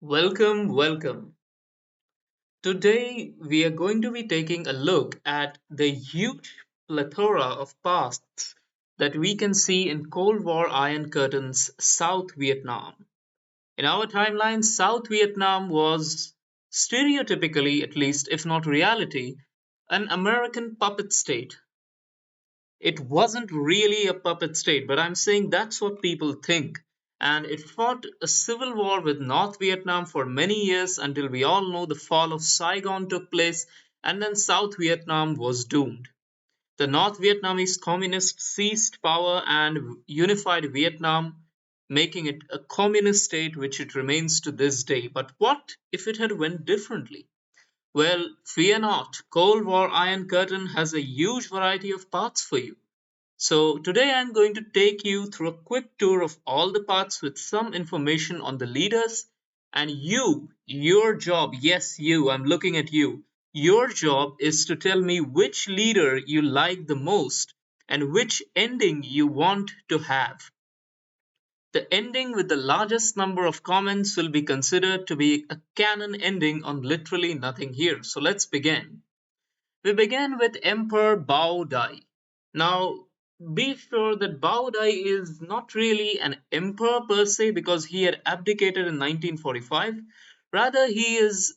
Welcome, welcome. Today we are going to be taking a look at the huge plethora of pasts that we can see in Cold War Iron Curtain's South Vietnam. In our timeline, South Vietnam was stereotypically, at least if not reality, an American puppet state. It wasn't really a puppet state, but I'm saying that's what people think. And it fought a civil war with North Vietnam for many years until we all know the fall of Saigon took place and then South Vietnam was doomed. The North Vietnamese communists seized power and unified Vietnam, making it a communist state which it remains to this day. But what if it had went differently? Well, fear not. Cold War Iron Curtain has a huge variety of paths for you. So, today I'm going to take you through a quick tour of all the parts with some information on the leaders. And your job, yes, I'm looking at you. Your job is to tell me which leader you like the most and which ending you want to have. The ending with the largest number of comments will be considered to be a canon ending on literally nothing here. So, let's begin. We begin with Emperor Bao Dai. Now, be sure that Bao Dai is not really an emperor per se because he had abdicated in 1945. Rather, he is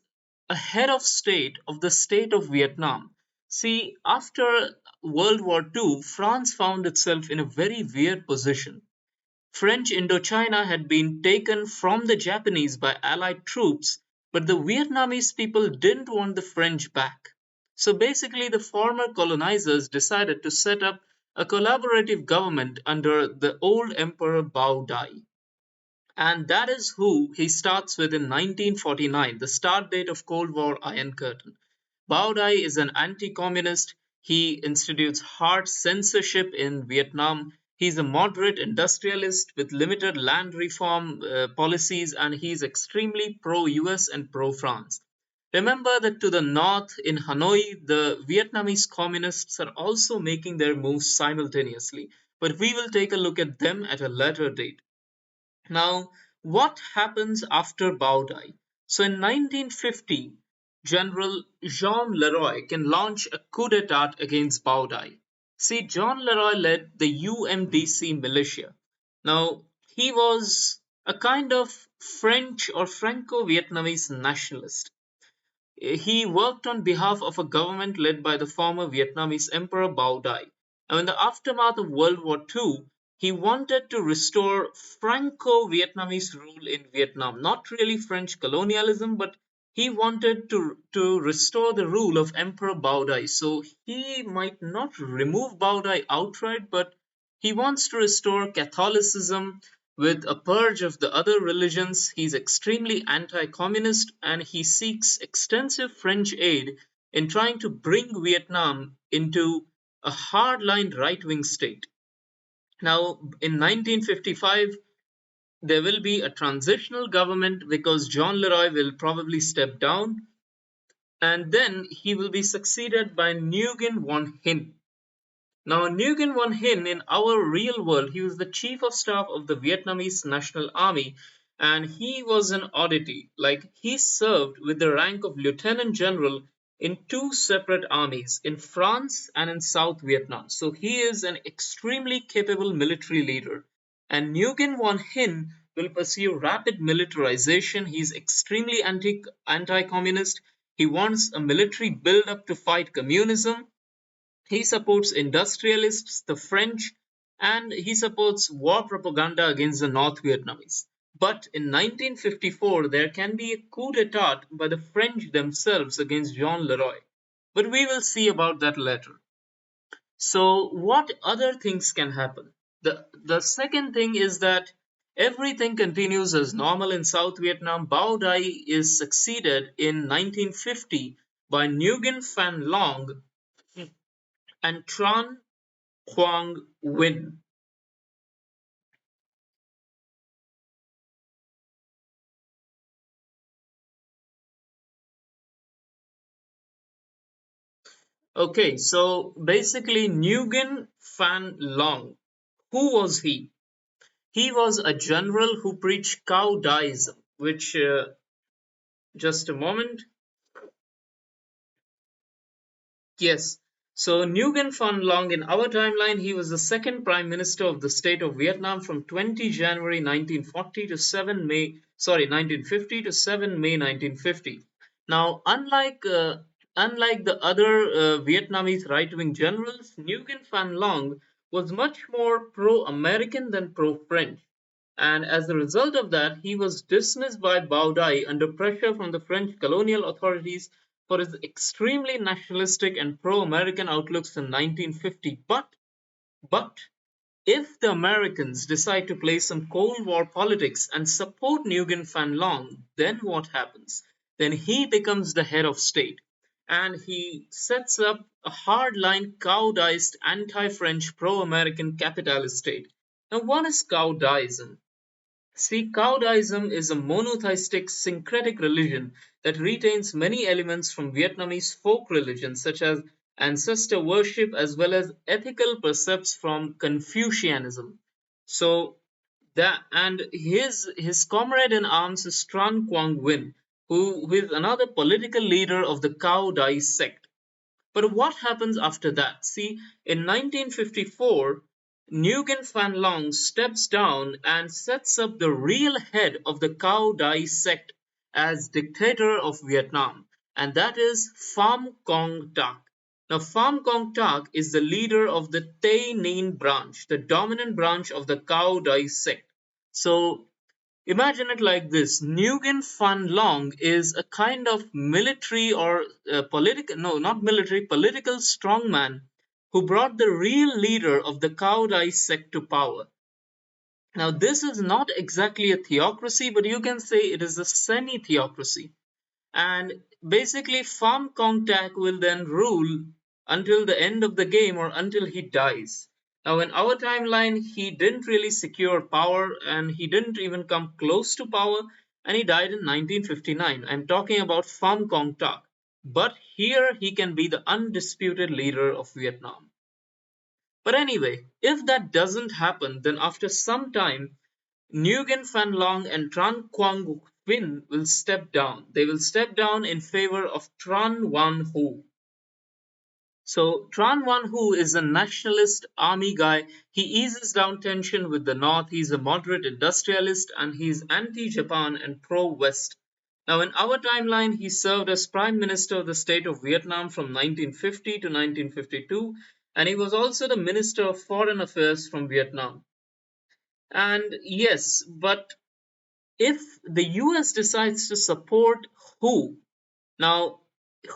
a head of state of Vietnam. See, after World War II, France found itself in a very weird position. French Indochina had been taken from the Japanese by Allied troops, but the Vietnamese people didn't want the French back. So basically, the former colonizers decided to set up a collaborative government under the old Emperor Bao Dai. And that is who he starts with in 1949, the start date of Cold War Iron Curtain. Bao Dai is an anti communist. He institutes hard censorship in Vietnam. He's a moderate industrialist with limited land reform policies, and he's extremely pro US and pro France. Remember that to the north in Hanoi, the Vietnamese communists are also making their moves simultaneously, but we will take a look at them at a later date. Now, what happens after Bao Dai? So in 1950, General Jean Leroy can launch a coup d'etat against Bao Dai. See, Jean Leroy led the UMDC militia. Now, he was a kind of French or Franco Vietnamese nationalist. He worked on behalf of a government led by the former Vietnamese Emperor Bao Dai. Now, in the aftermath of World War II, he wanted to restore Franco Vietnamese rule in Vietnam. Not really French colonialism, but he wanted to restore the rule of Emperor Bao Dai. So he might not remove Bao Dai outright, but he wants to restore Catholicism with a purge of the other religions. He's extremely anti communist and he seeks extensive French aid in trying to bring Vietnam into a hardline right wing state. Now, in 1955, there will be a transitional government because Jean Leroy will probably step down, and then he will be succeeded by Nguyen Van Hin. Now, Nguyen Van Hin, in our real world, he was the chief of staff of the Vietnamese National Army, and he was an oddity. Like, he served with the rank of lieutenant general in two separate armies, in France and in South Vietnam. So, he is an extremely capable military leader. And Nguyen Van Hin will pursue rapid militarization. He's extremely anti communist. He wants a military build up to fight communism. He supports industrialists, the French, and he supports war propaganda against the North Vietnamese. But in 1954, there can be a coup d'etat by the French themselves against Jean Leroy. But we will see about that later. So, what other things can happen? The second thing is that everything continues as normal in South Vietnam. Bao Dai is succeeded in 1950 by Nguyen Phan Long and Tran Quang Nguyen. Okay, so basically Nguyen Phan Long. Who was he? He was a general who preached cow Daism, which Just a moment. Yes. So Nguyen Phan Long, in our timeline, he was the second Prime Minister of the state of Vietnam from 20 January 1940 to 1950 to 7 May 1950. Now, unlike the other Vietnamese right-wing generals, Nguyen Phan Long was much more pro-American than pro-French. And as a result of that, he was dismissed by Bao Dai under pressure from the French colonial authorities for his extremely nationalistic and pro-American outlooks in 1950. But if the Americans decide to play some Cold War politics and support Nguyen Phan Long, then what happens? Then he becomes the head of state and he sets up a hardline cow-diced anti-French pro-American capitalist state. Now, what is cow-daism? See, Taoism is a monotheistic syncretic religion that retains many elements from Vietnamese folk religions such as ancestor worship as well as ethical precepts from Confucianism. So that and his comrade in arms is Tran Quang Win, who is another political leader of the Cao Dai sect. But what happens after that? See, in 1954, Nguyen Phan Long steps down and sets up the real head of the Cao Dai sect as dictator of Vietnam, and that is Pham Cong Tak. Now, Pham Cong Tak is the leader of the Tây Ninh branch, the dominant branch of the Cao Dai sect. So, imagine it like this: Nguyen Phan Long is a kind of military or political, no, not military, political strongman who brought the real leader of the Cao Dai sect to power. Now, this is not exactly a theocracy, but you can say it is a semi theocracy. And basically, Pham Kong Tak will then rule until the end of the game or until he dies. Now, in our timeline, he didn't really secure power and he didn't even come close to power, and he died in 1959. I'm talking about Pham Kong Tak. But here he can be the undisputed leader of Vietnam. But anyway, if that doesn't happen, then after some time, Nguyen Phan Long and Tran Quang Vinh will step down. They will step down in favor of Tran Van Ho. So Tran Van Ho is a nationalist army guy. He eases down tension with the North. He's a moderate industrialist and he's anti-Japan and pro-West. Now, in our timeline, he served as Prime Minister of the state of Vietnam from 1950 to 1952, and he was also the Minister of Foreign Affairs from Vietnam. And yes, but if the US decides to support who, now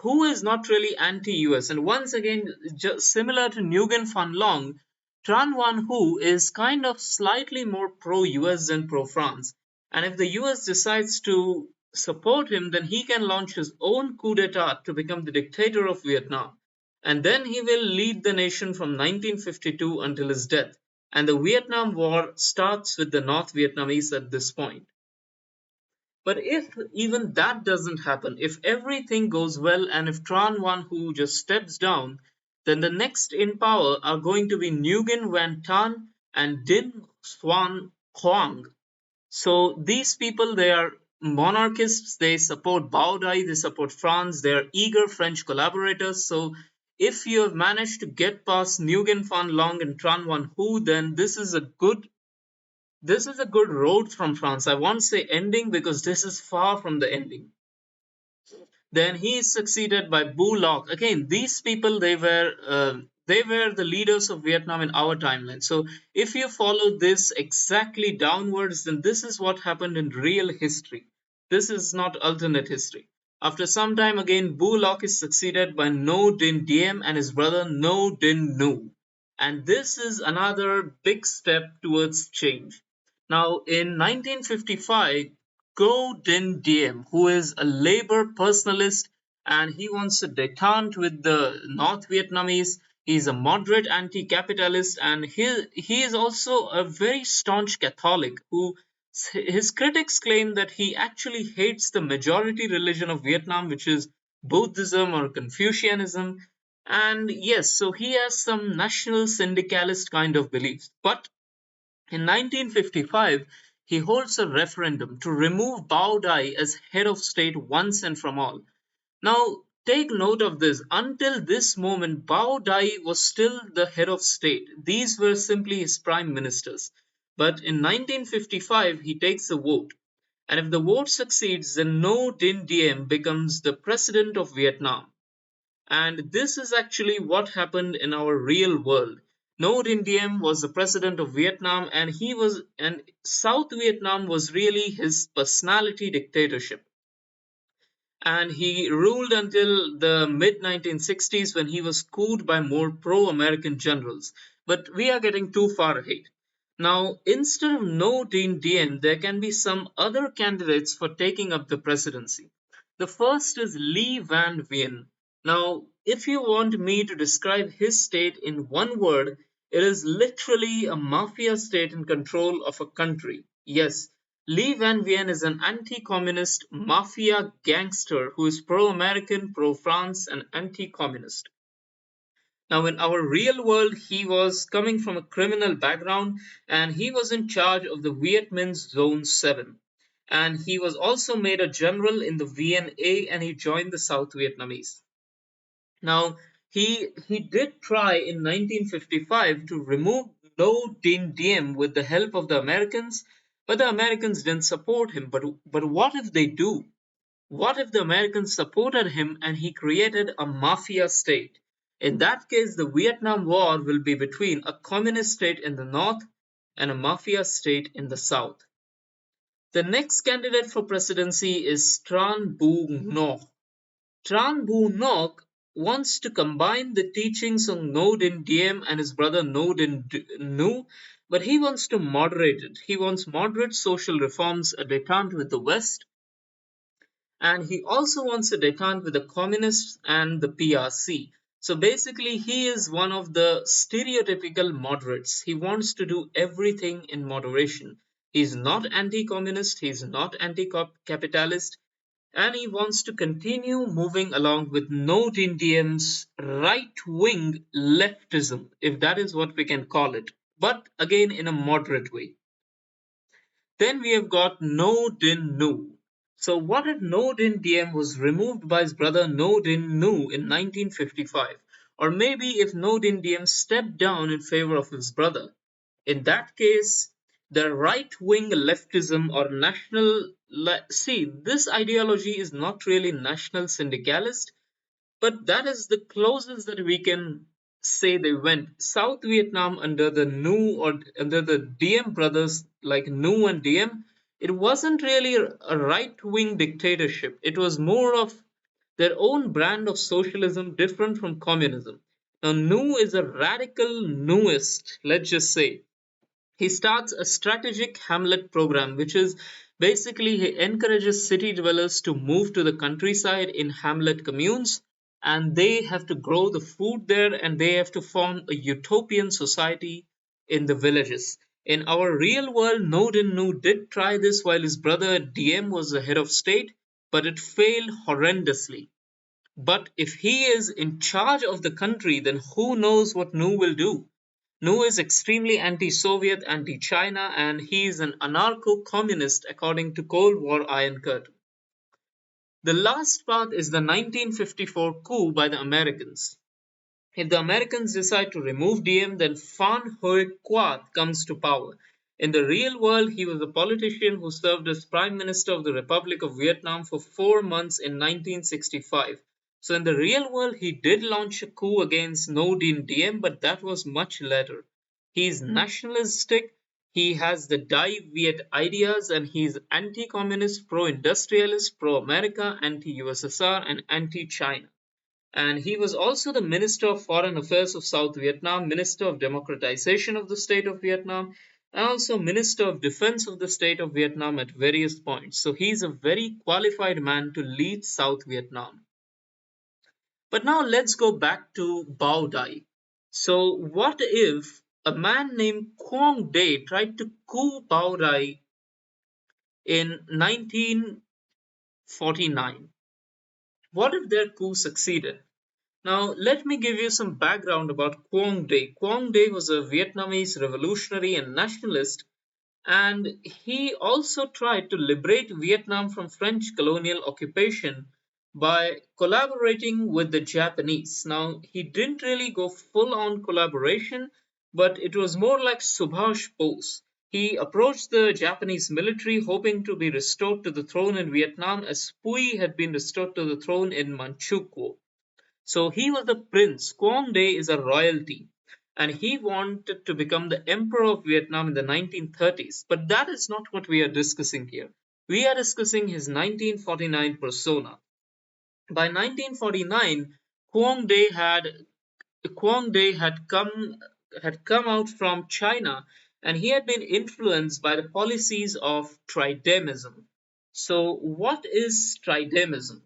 who is not really anti-US, and once again, just similar to Nguyen Phan Long, Tran Van Hu is kind of slightly more pro-US than pro-France. And if the US decides to support him, then he can launch his own coup d'etat to become the dictator of Vietnam. And then he will lead the nation from 1952 until his death. And the Vietnam War starts with the North Vietnamese at this point. But if even that doesn't happen, if everything goes well and if Tran Van Hu just steps down, then the next in power are going to be Nguyen Van Tan and Din Xuan Huang. So these people, they are monarchists, they support Bao Dai, they support France, they are eager French collaborators. So if you have managed to get past Nguyen Phan Long and Tran Van Hu, then this is a good road from France. I won't say ending because this is far from the ending. Then he is succeeded by Bu Lok. Again, these people they were the leaders of Vietnam in our timeline. So if you follow this exactly downwards, then this is what happened in real history. This is not alternate history. After some time again, Bu Lok is succeeded by No Din Diem and his brother No Din Nu. And this is another big step towards change. Now, in 1955, Go Din Diem, who is a labor personalist and he wants to detente with the North Vietnamese. He's a moderate anti-capitalist and he is also a very staunch Catholic who his critics claim that he actually hates the majority religion of Vietnam, which is Buddhism or Confucianism. And yes, so he has some national syndicalist kind of beliefs. But in 1955, he holds a referendum to remove Bao Dai as head of state once and from all. Now, take note of this. Until this moment, Bao Dai was still the head of state. These were simply his prime ministers. But in 1955, he takes a vote. And if the vote succeeds, then No Dinh Diem becomes the president of Vietnam. And this is actually what happened in our real world. No Dinh Diem was the president of Vietnam, and South Vietnam was really his personality dictatorship, and he ruled until the mid 1960s when he was cooled by more pro American generals. But we are getting too far ahead. Now, instead of No Dinh Diem, there can be some other candidates for taking up the presidency. The first is Lee Van Vien. Now, if you want me to describe his state in one word, it is literally a mafia state in control of a country. Yes, Lee Van Vien is an anti-communist mafia gangster who is pro-American, pro-France, and anti-communist. Now, in our real world, he was coming from a criminal background and he was in charge of the Viet Minh's Zone 7. And he was also made a general in the VNA and he joined the South Vietnamese. Now, he did try in 1955 to remove No Dinh Diem with the help of the Americans, but the Americans didn't support him. But what if they do? What if the Americans supported him and he created a mafia state? In that case, the Vietnam War will be between a communist state in the north and a mafia state in the south. The next candidate for presidency is Tran Bu Ngo. Tran Bu Ngoc wants to combine the teachings of No Dinh Diem and his brother No Dinh Nu, but he wants to moderate it. He wants moderate social reforms, a detente with the West, and he also wants a detente with the communists and the PRC. So basically, he is one of the stereotypical moderates. He wants to do everything in moderation. He's not anti communist, he's not anti capitalist, and he wants to continue moving along with North Indians' right wing leftism, if that is what we can call it, but again in a moderate way. Then we have got No Din Nu. So, what if No Din Diem was removed by his brother No Din Nu in 1955? Or maybe if No Din Diem stepped down in favor of his brother? In that case, the right wing leftism or see, this ideology is not really national syndicalist, but that is the closest that we can say they went. South Vietnam under the Nu or under the Diem brothers like Nu and Diem, it wasn't really a right wing dictatorship. It was more of their own brand of socialism different from communism. Now, Nu is a radical Nuist, let's just say. He starts a strategic hamlet program, which is basically he encourages city dwellers to move to the countryside in hamlet communes, and they have to grow the food there and they have to form a utopian society in the villages. In our real world, Nodin Nu did try this while his brother Diem was the head of state, but it failed horrendously. But if he is in charge of the country, then who knows what Nu will do? Nu is extremely anti Soviet, anti China, and he is an anarcho communist according to Cold War Iron Curtain. The last part is the 1954 coup by the Americans. If the Americans decide to remove Diem, then Phan Huy Quat comes to power. In the real world, he was a politician who served as Prime Minister of the Republic of Vietnam for 4 months in 1965. So, in the real world, he did launch a coup against No Dinh Diem, but that was much later. He is nationalistic, he has the Dai Viet ideas, and he is anti communist, pro industrialist, pro America, anti USSR, and anti China. And he was also the Minister of Foreign Affairs of South Vietnam, Minister of Democratization of the State of Vietnam, and also Minister of Defense of the State of Vietnam at various points. So he's a very qualified man to lead South Vietnam. But now let's go back to Bao Dai. So, what if a man named Quang Day tried to coup Bao Dai in 1949? What if their coup succeeded? Now, let me give you some background about Quang Day. Quang Day was a Vietnamese revolutionary and nationalist And he also tried to liberate Vietnam from French colonial occupation by collaborating with the Japanese. Now, he didn't really go full on collaboration, but it was more like Subhash Bose. He approached the Japanese military hoping to be restored to the throne in Vietnam as Pui had been restored to the throne in Manchukuo. So he was a prince. Quang Day is a royalty. And he wanted to become the emperor of Vietnam in the 1930s. But that is not what we are discussing here. We are discussing his 1949 persona. By 1949, Quang Day had Quang Day had come out from China, and he had been influenced by the policies of tridemism. So what is tridemism?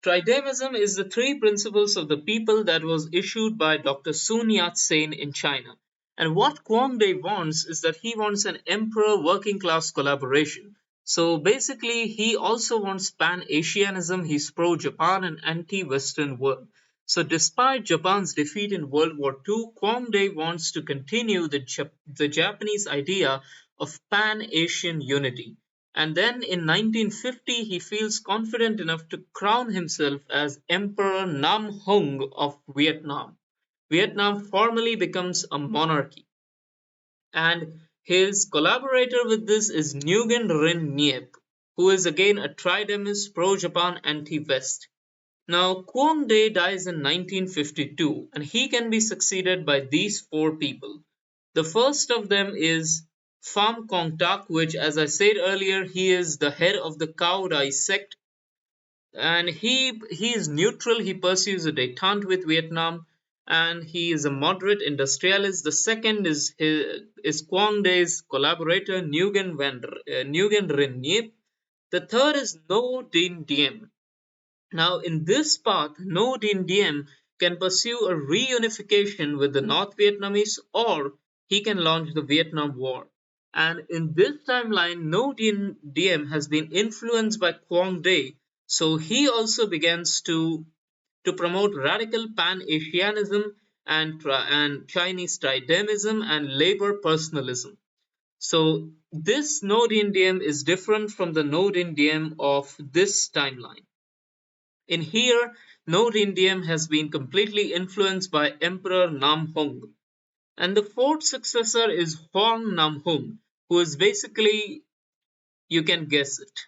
Tridemism is the three principles of the people that was issued by Dr. Sun Yat-sen in China. And what Kwang Day wants is that he wants an emperor working class collaboration. So basically, he also wants pan-Asianism, he's pro-Japan and anti-Western world. So despite Japan's defeat in World War II, Kwang Day wants to continue the Japanese idea of pan-Asian unity. And then in 1950, he feels confident enough to crown himself as Emperor Nam Hung of Vietnam. Vietnam formally becomes a monarchy. And his collaborator with this is Nguyen Rin Nhiep, who is again a tridemist pro-Japan anti-West. Now, Quang Day dies in 1952, and he can be succeeded by these four people. The first of them is Pham Kong Tak, which, as I said earlier, he is the head of the Cao Dai sect, and he is neutral. He pursues a détente with Vietnam, and he is a moderate industrialist. The second is Quang Day's collaborator Nguyen Rin Nhiep. The third is No Dinh Diem. Now, in this path, No Dinh Diem can pursue a reunification with the North Vietnamese, or he can launch the Vietnam War. And in this timeline, No Dinh Diem has been influenced by Quang Day, so he also begins to promote radical pan-Asianism and Chinese tridemism and labor personalism. So this No Dinh Diem is different from the No Dinh Diem of this timeline. In here, North Indian has been completely influenced by Emperor Nam Hung. And the fourth successor is Huang Nam Hung, who is basically, you can guess it.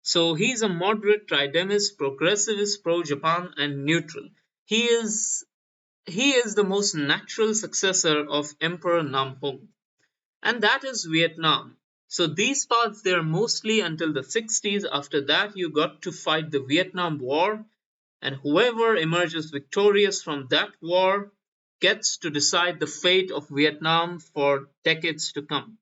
So he's a moderate tridemist, progressivist, pro-Japan, and neutral. He is he is the most natural successor of Emperor Nam Hung, and that is Vietnam. So these parts they are mostly until the 60s. After that, you got to fight the Vietnam War, and whoever emerges victorious from that war gets to decide the fate of Vietnam for decades to come.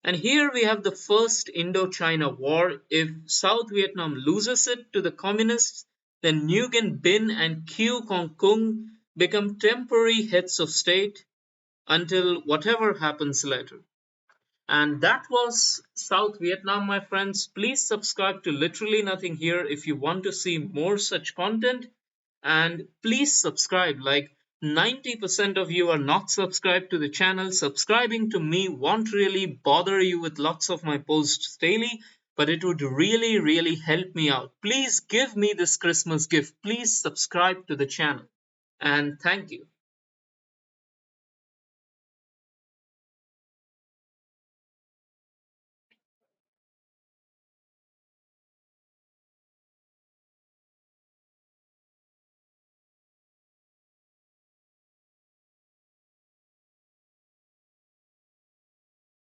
And here we have the first Indochina War. If South Vietnam loses it to the communists, then Nguyen Binh and Khieu Kong Kung become temporary heads of state until whatever happens later. And that was South Vietnam, my friends. Please subscribe to Literally Nothing Here if you want to see more such content. And please subscribe. Like 90% of you are not subscribed to the channel. Subscribing to me won't really bother you with lots of my posts daily, but it would really, really help me out. Please give me this Christmas gift. Please subscribe to the channel. And thank you.